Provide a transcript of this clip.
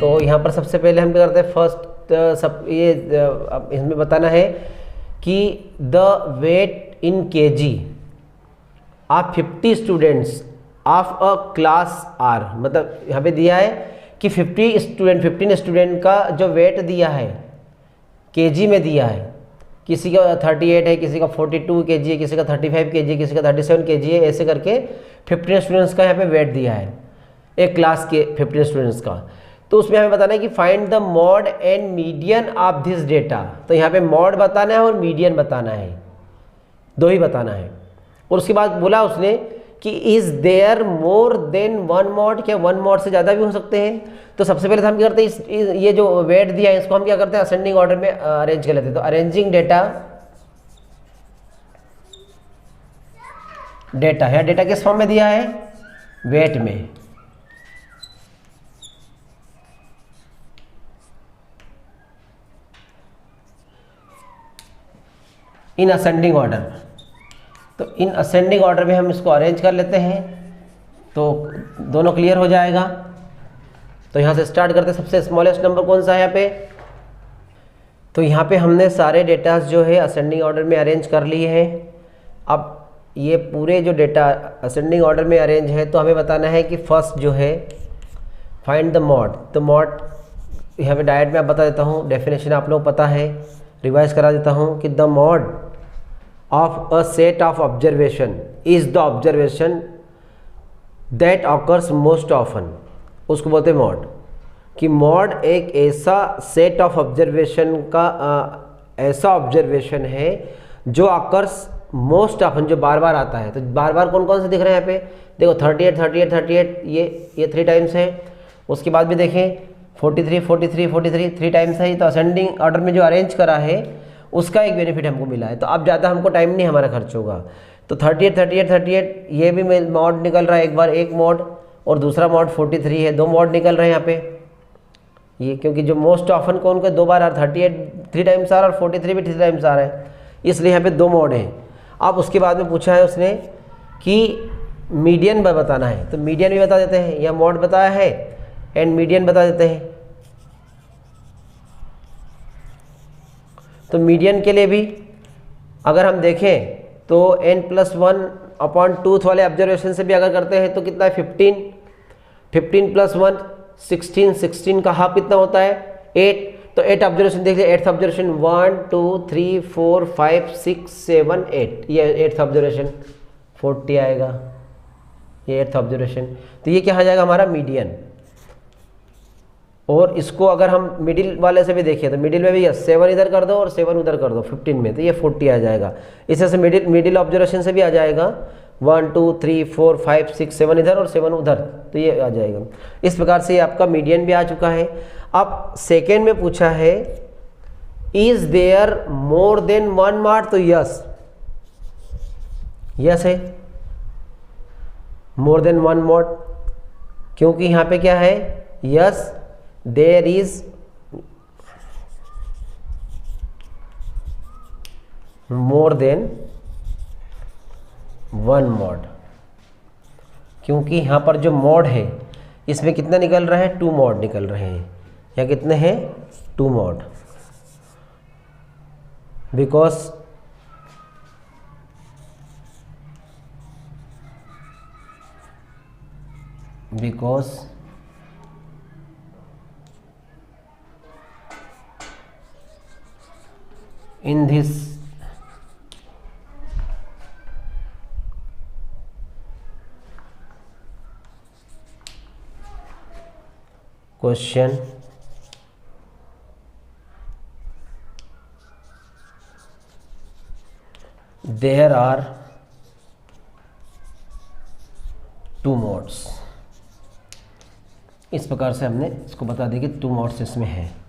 तो यहाँ पर सबसे पहले हम क्या करते हैं, फर्स्ट सब ये अब इसमें बताना है कि the weight in kg of 50 students of a class are, मतलब यहाँ पे दिया है कि 15 स्टूडेंट का जो वेट दिया है केजी में दिया है, किसी का 38 है, किसी का 42 केजी है, किसी का 35 केजी है, किसी का 37 केजी है, ऐसे करके 15 स्टूडेंट्स का यहाँ पे वेट दिया है एक क्लास के 15 स्टूडेंट्स का। तो उसमें हमें बताना है कि find the mod and median of this data. तो यहाँ पे मॉड बताना है और मीडियन बताना है, दो ही बताना है। और उसके बाद बोला उसने कि is there more than one mode, क्या वन मॉड से ज़्यादा भी हो सकते हैं। तो सबसे पहले तो हम क्या करते हैं, ये जो वेट दिया है इसको हम क्या करते हैं, असेंडिंग ऑर्डर में अरेंज कर लेते हैं। तो अरेंजिंग डेटा है, डेटा किस फॉर्म में दिया है, वेट में। इन असेंडिंग ऑर्डर, तो इन असेंडिंग ऑर्डर में हम इसको अरेंज कर लेते हैं, तो दोनों क्लियर हो जाएगा। तो यहाँ से स्टार्ट करते हैं, सबसे स्मॉलेस्ट नंबर कौन सा है यहाँ पे। तो यहाँ पे हमने सारे डेटास जो है असेंडिंग ऑर्डर में अरेंज कर लिए हैं। अब ये पूरे जो डेटा असेंडिंग ऑर्डर में अरेंज है, तो हमें बताना है कि फर्स्ट जो है फाइंड द मॉड। तो मॉड यहाँ पे डायरेक्ट में आप बता देता हूँ, डेफिनेशन आप लोग पता है, रिवाइज करा देता हूँ कि the mod of a set of observation is the observation that occurs most often, उसको बोलते हैं मॉड। कि मॉड एक ऐसा सेट ऑफ ऑब्जर्वेशन का ऐसा ऑब्जर्वेशन है जो ऑकर्स मोस्ट ऑफन, जो बार बार आता है। तो बार बार कौन कौन से दिख रहे हैं यहाँ पे, देखो 38 38 38, ये 3 टाइम्स है। उसके बाद भी देखें 43 43 43 3 टाइम्स है। तो असेंडिंग ऑर्डर में जो अरेंज करा है उसका एक बेनिफिट हमको मिला है। तो अब ज़्यादा हमको टाइम नहीं हमारा खर्च होगा। तो 38 38 38 ये भी मॉड निकल रहा है, एक बार एक मॉड, और दूसरा मॉड 43 है, 2 मॉड निकल रहे हैं यहाँ पे। ये क्योंकि जो मोस्ट ऑफन कौन को 2 बार आ रहा है, 38 3 टाइम्स आ रहा है और 43 भी 3 टाइम्स आ रहा है, इसलिए यहाँ पे 2 मॉड हैं। अब उसके बाद में पूछा है उसने कि मीडियन बताना है, तो मीडियन भी बता देते हैं, या मॉड बताया है एंड मीडियन बता देते हैं। तो मीडियन के लिए भी अगर हम देखें तो n+1/2 वाले ऑब्जर्वेशन से भी अगर करते हैं तो कितना है 15, 15 + 1 16, 16 का हाफ कितना होता है 8। तो 8 ऑब्जर्वेशन देख लीजिए, 8th ऑब्जर्वेशन 1 2 3 4 5 6 7 8, ये 8th ऑब्जर्वेशन 40 आएगा, ये 8th ऑब्जर्वेशन। तो ये क्या आ जाएगा हमारा मीडियन। और इसको अगर हम मिडिल वाले से भी देखें तो मिडिल में भी 7 इधर कर दो और 7 उधर कर दो 15 में, तो ये 40 आ जाएगा। इसी से मिडिल ऑब्जर्वेशन से भी आ जाएगा 1 2 3 4 5 6 7 इधर और 7 उधर, तो ये आ जाएगा। इस प्रकार से आपका मीडियन भी आ चुका है। अब सेकेंड में पूछा है is there more than one mode, तो यस, यस है मोर देन वन मॉड, क्योंकि यहाँ पे क्या है, yes there is more than one mode, क्योंकि यहाँ पर जो मॉड है इसमें कितना निकल रहा है, 2 मॉड निकल रहे हैं। यहाँ कितने हैं, 2 mod, because in this question there are 2 modes। इस प्रकार से हमने इसको बता दिया कि 2 मोड्स इसमें हैं।